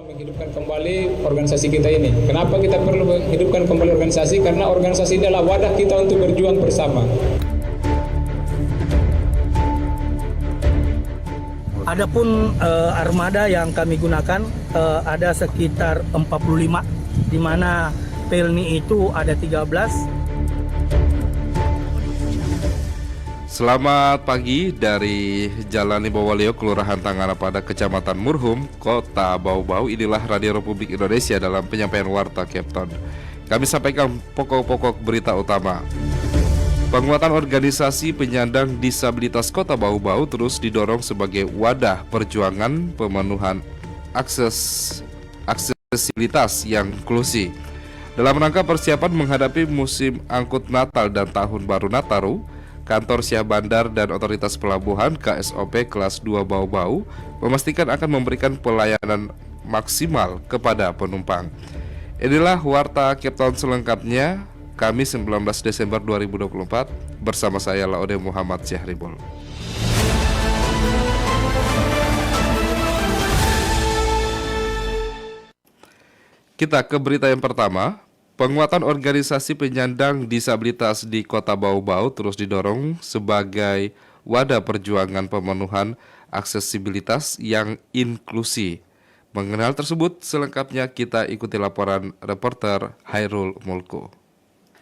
menghidupkan kembali organisasi kita ini. Kenapa kita perlu menghidupkan kembali organisasi? Karena organisasi ini adalah wadah kita untuk berjuang bersama. Adapun armada yang kami gunakan ada sekitar 45, di mana Pelni itu ada 13. Selamat pagi dari Jalan Ibawaleo, Kelurahan Tangarapada, Kecamatan Murhum, Kota Bau-Bau. Inilah Radio Republik Indonesia dalam penyampaian Warta Capton. Kami sampaikan pokok-pokok berita utama. Penguatan organisasi penyandang disabilitas Kota Bau-Bau terus didorong sebagai wadah perjuangan pemenuhan aksesibilitas yang inklusi. Dalam rangka persiapan menghadapi musim angkut Natal dan Tahun Baru Nataru, Kantor Syah Bandar dan Otoritas Pelabuhan KSOP kelas 2 Bau-Bau memastikan akan memberikan pelayanan maksimal kepada penumpang. Inilah Warta Capton selengkapnya, Kamis 19 Desember 2024, bersama saya Laode Muhammad Syahribul. Kita ke berita yang pertama. Penguatan organisasi penyandang disabilitas di Kota Bau-Bau terus didorong sebagai wadah perjuangan pemenuhan aksesibilitas yang inklusi. Mengenal tersebut selengkapnya kita ikuti laporan reporter Hairul Mulku.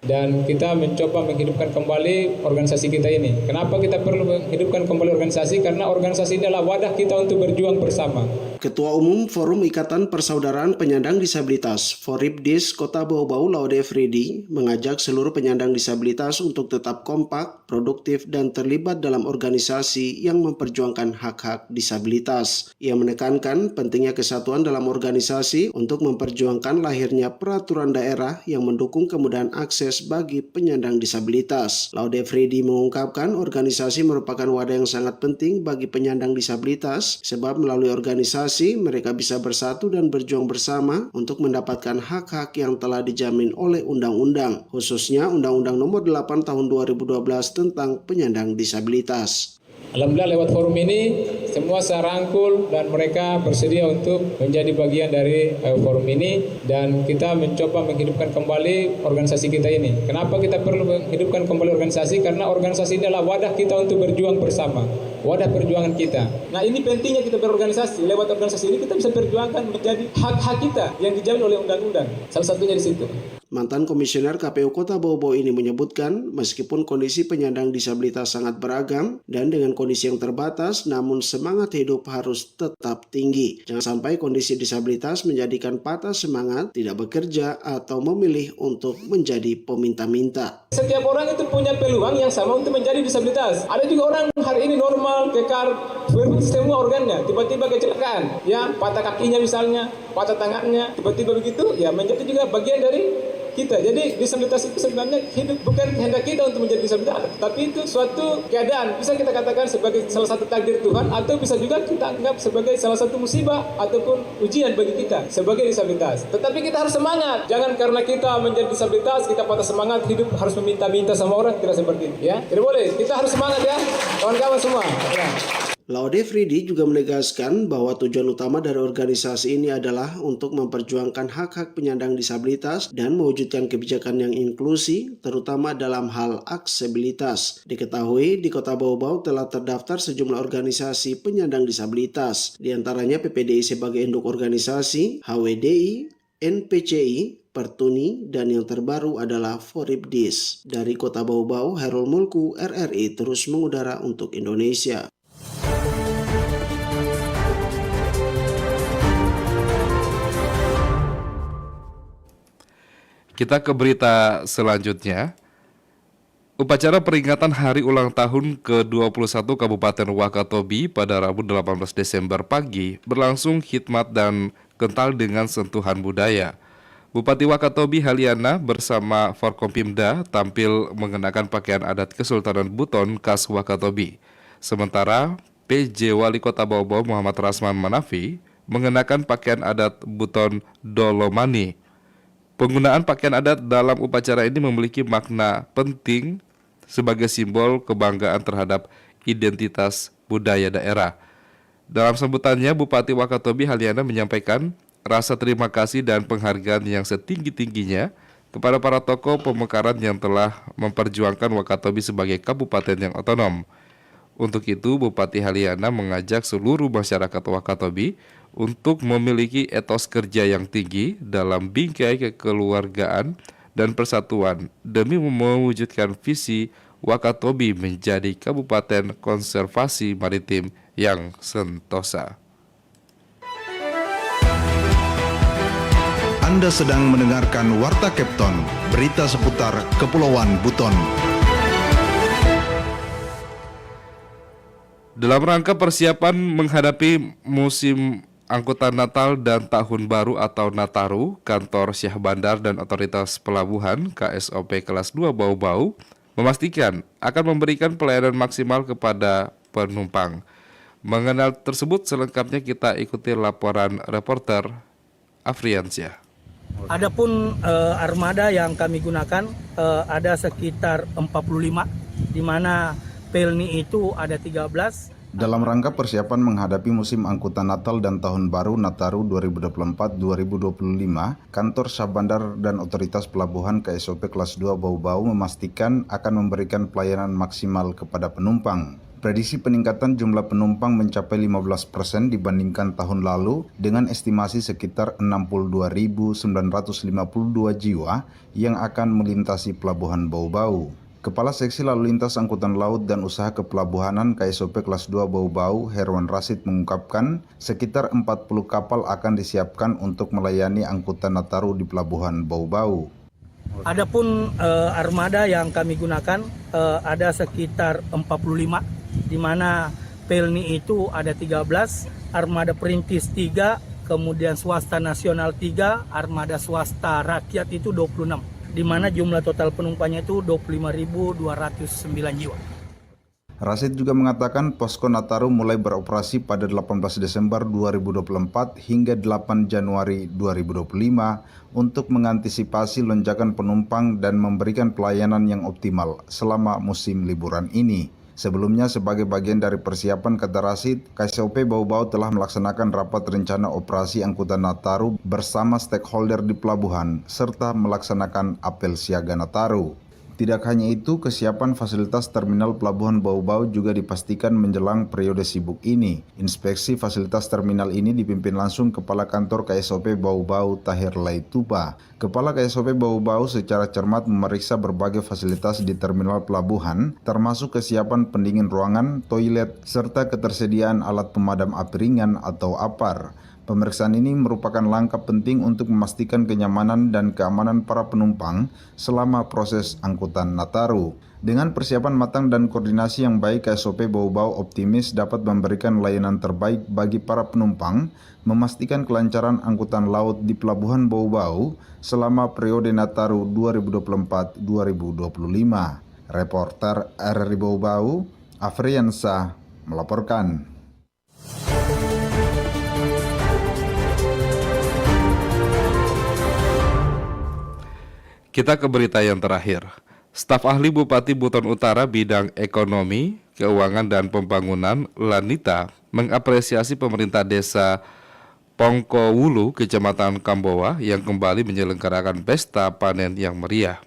Dan kita mencoba menghidupkan kembali organisasi kita ini. Kenapa kita perlu menghidupkan kembali organisasi? Karena organisasi ini adalah wadah kita untuk berjuang bersama. Ketua Umum Forum Ikatan Persaudaraan Penyandang Disabilitas Foripdis Kota Bau-Bau Laude Fridi mengajak seluruh penyandang disabilitas untuk tetap kompak, produktif, dan terlibat dalam organisasi yang memperjuangkan hak-hak disabilitas. Ia menekankan pentingnya kesatuan dalam organisasi untuk memperjuangkan lahirnya peraturan daerah yang mendukung kemudahan akses bagi penyandang disabilitas. Laude Fridi mengungkapkan organisasi merupakan wadah yang sangat penting bagi penyandang disabilitas sebab melalui organisasi mereka bisa bersatu dan berjuang bersama untuk mendapatkan hak-hak yang telah dijamin oleh undang-undang, khususnya Undang-Undang Nomor 8 Tahun 2012 tentang penyandang disabilitas. Alhamdulillah lewat forum ini semua saya rangkul dan mereka bersedia untuk menjadi bagian dari forum ini, dan kita mencoba menghidupkan kembali organisasi kita ini. Kenapa kita perlu menghidupkan kembali organisasi? Karena organisasi ini adalah wadah kita untuk berjuang bersama, wadah perjuangan kita. Nah, ini pentingnya kita berorganisasi. Lewat organisasi ini kita bisa perjuangkan menjadi hak-hak kita yang dijamin oleh undang-undang. Salah satunya di situ. Mantan Komisioner KPU Kota Bau-Bau ini menyebutkan meskipun kondisi penyandang disabilitas sangat beragam dan dengan kondisi yang terbatas, namun semangat hidup harus tetap tinggi. Jangan sampai kondisi disabilitas menjadikan patah semangat, tidak bekerja, atau memilih untuk menjadi peminta-minta. Setiap orang itu punya peluang yang sama untuk menjadi disabilitas. Ada juga orang hari ini normal, kekar, berfungsi semua organnya, tiba-tiba kecelakaan, ya patah kakinya misalnya, patah tangannya, tiba-tiba begitu, ya menjadi juga bagian dari kita. Jadi disabilitas itu sebenarnya hidup bukan kehendak kita untuk menjadi disabilitas, tapi itu suatu keadaan, bisa kita katakan sebagai salah satu takdir Tuhan, atau bisa juga kita anggap sebagai salah satu musibah ataupun ujian bagi kita sebagai disabilitas. Tetapi kita harus semangat, jangan karena kita menjadi disabilitas kita patah semangat, hidup harus meminta-minta sama orang, tidak seperti itu, ya. Tidak boleh, kita harus semangat, ya kawan-kawan semua, ya. Laude Fridi juga menegaskan bahwa tujuan utama dari organisasi ini adalah untuk memperjuangkan hak-hak penyandang disabilitas dan mewujudkan kebijakan yang inklusi, terutama dalam hal aksesibilitas. Diketahui di Kota Bau-Bau telah terdaftar sejumlah organisasi penyandang disabilitas, diantaranya PPDI sebagai induk organisasi, HWDI, NPCI, Pertuni, dan yang terbaru adalah Foripdis. Dari Kota Bau-Bau, Hairul Mulku, RRI terus mengudara untuk Indonesia. Kita ke berita selanjutnya. Upacara peringatan hari ulang tahun ke-21 Kabupaten Wakatobi pada Rabu 18 Desember pagi berlangsung khidmat dan kental dengan sentuhan budaya. Bupati Wakatobi Haliana bersama Forkompimda tampil mengenakan pakaian adat Kesultanan Buton khas Wakatobi. Sementara PJ Wali Kota Bau-Bau Muhammad Rasman Manafi mengenakan pakaian adat Buton Dolomani. Penggunaan pakaian adat dalam upacara ini memiliki makna penting sebagai simbol kebanggaan terhadap identitas budaya daerah. Dalam sambutannya, Bupati Wakatobi Haliana menyampaikan rasa terima kasih dan penghargaan yang setinggi-tingginya kepada para tokoh pemekaran yang telah memperjuangkan Wakatobi sebagai kabupaten yang otonom. Untuk itu, Bupati Haliana mengajak seluruh masyarakat Wakatobi untuk memiliki etos kerja yang tinggi dalam bingkai kekeluargaan dan persatuan demi mewujudkan visi Wakatobi menjadi kabupaten konservasi maritim yang sentosa. Anda sedang mendengarkan Warta Kepton, berita seputar Kepulauan Buton. Dalam rangka persiapan menghadapi musim angkutan Natal dan Tahun Baru atau Nataru, Kantor Syah Bandar dan Otoritas Pelabuhan KSOP Kelas 2 Bau-Bau memastikan akan memberikan pelayanan maksimal kepada penumpang. Mengenal tersebut selengkapnya kita ikuti laporan reporter Afriansyah. Adapun armada yang kami gunakan ada sekitar 45, di mana pelni itu ada 13. Dalam rangka persiapan menghadapi musim angkutan Natal dan Tahun Baru Nataru 2024-2025, Kantor Syah Bandar dan Otoritas Pelabuhan KSOP Kelas 2 Bau-Bau memastikan akan memberikan pelayanan maksimal kepada penumpang. Prediksi peningkatan jumlah penumpang mencapai 15% dibandingkan tahun lalu dengan estimasi sekitar 62.952 jiwa yang akan melintasi Pelabuhan Bau-Bau. Kepala Seksi Lalu Lintas Angkutan Laut dan Usaha Kepelabuhanan KSOP Kelas 2 Bau-Bau, Herwan Rasid mengungkapkan sekitar 40 kapal akan disiapkan untuk melayani angkutan Nataru di Pelabuhan Bau-Bau. Adapun armada yang kami gunakan ada sekitar 45, di mana pelni itu ada 13, armada perintis 3, kemudian swasta nasional 3, armada swasta rakyat itu 26. Di mana jumlah total penumpangnya itu 25.209 jiwa. Rasid juga mengatakan posko Nataru mulai beroperasi pada 18 Desember 2024 hingga 8 Januari 2025 untuk mengantisipasi lonjakan penumpang dan memberikan pelayanan yang optimal selama musim liburan ini. Sebelumnya, sebagai bagian dari persiapan, kata Rasid, KSOP Bau-Bau telah melaksanakan rapat rencana operasi angkutan Nataru bersama stakeholder di pelabuhan, serta melaksanakan apel siaga Nataru. Tidak hanya itu, kesiapan fasilitas terminal Pelabuhan Bau-Bau juga dipastikan menjelang periode sibuk ini. Inspeksi fasilitas terminal ini dipimpin langsung Kepala Kantor KSOP Bau-Bau Tahir Laituba. Kepala KSOP Bau-Bau secara cermat memeriksa berbagai fasilitas di terminal pelabuhan, termasuk kesiapan pendingin ruangan, toilet, serta ketersediaan alat pemadam api ringan atau APAR. Pemeriksaan ini merupakan langkah penting untuk memastikan kenyamanan dan keamanan para penumpang selama proses angkutan Nataru. Dengan persiapan matang dan koordinasi yang baik, KSOP Bau-Bau optimis dapat memberikan layanan terbaik bagi para penumpang, memastikan kelancaran angkutan laut di Pelabuhan Bau-Bau selama periode Nataru 2024-2025. Reporter RRI Bau-Bau, Afriansyah melaporkan. Kita ke berita yang terakhir. Staf ahli Bupati Buton Utara bidang ekonomi, keuangan dan pembangunan Lanita mengapresiasi pemerintah desa Pongkowulu, Kecamatan Kambowa yang kembali menyelenggarakan pesta panen yang meriah.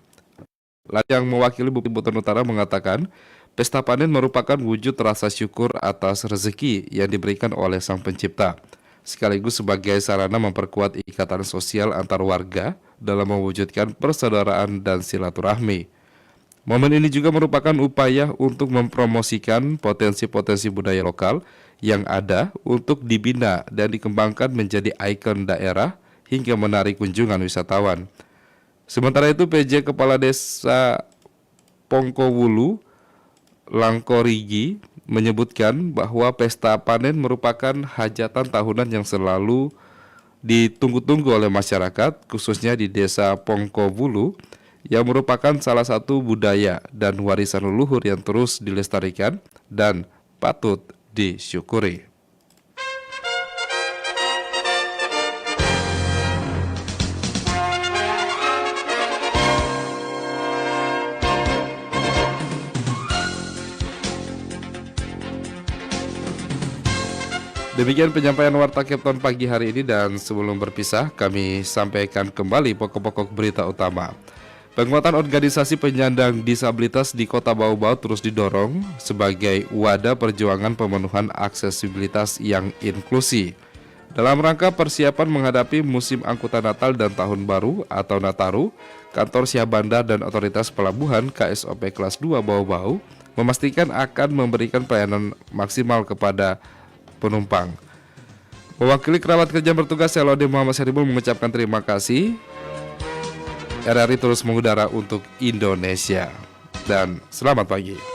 Yang mewakili Bupati Buton Utara mengatakan, pesta panen merupakan wujud rasa syukur atas rezeki yang diberikan oleh Sang Pencipta, sekaligus sebagai sarana memperkuat ikatan sosial antar warga dalam mewujudkan persaudaraan dan silaturahmi. Momen ini juga merupakan upaya untuk mempromosikan potensi-potensi budaya lokal yang ada untuk dibina dan dikembangkan menjadi ikon daerah hingga menarik kunjungan wisatawan. Sementara itu, PJ Kepala Desa Pongkowulu, Langkorigi, menyebutkan bahwa pesta panen merupakan hajatan tahunan yang selalu ditunggu-tunggu oleh masyarakat, khususnya di Desa Pongkowulu, yang merupakan salah satu budaya dan warisan leluhur yang terus dilestarikan dan patut disyukuri. Demikian penyampaian Warta Kepton pagi hari ini, dan sebelum berpisah kami sampaikan kembali pokok-pokok berita utama. Penguatan organisasi penyandang disabilitas di Kota Bau-Bau terus didorong sebagai wadah perjuangan pemenuhan aksesibilitas yang inklusi. Dalam rangka persiapan menghadapi musim angkutan Natal dan Tahun Baru atau Nataru, Kantor Syah Bandar dan Otoritas Pelabuhan KSOP Kelas 2 Bau-Bau memastikan akan memberikan pelayanan maksimal kepada penumpang. Mewakili kerabat kerja bertugas, saya Laude Muhammad Syaribul mengucapkan terima kasih. RRI terus mengudara untuk Indonesia, dan selamat pagi.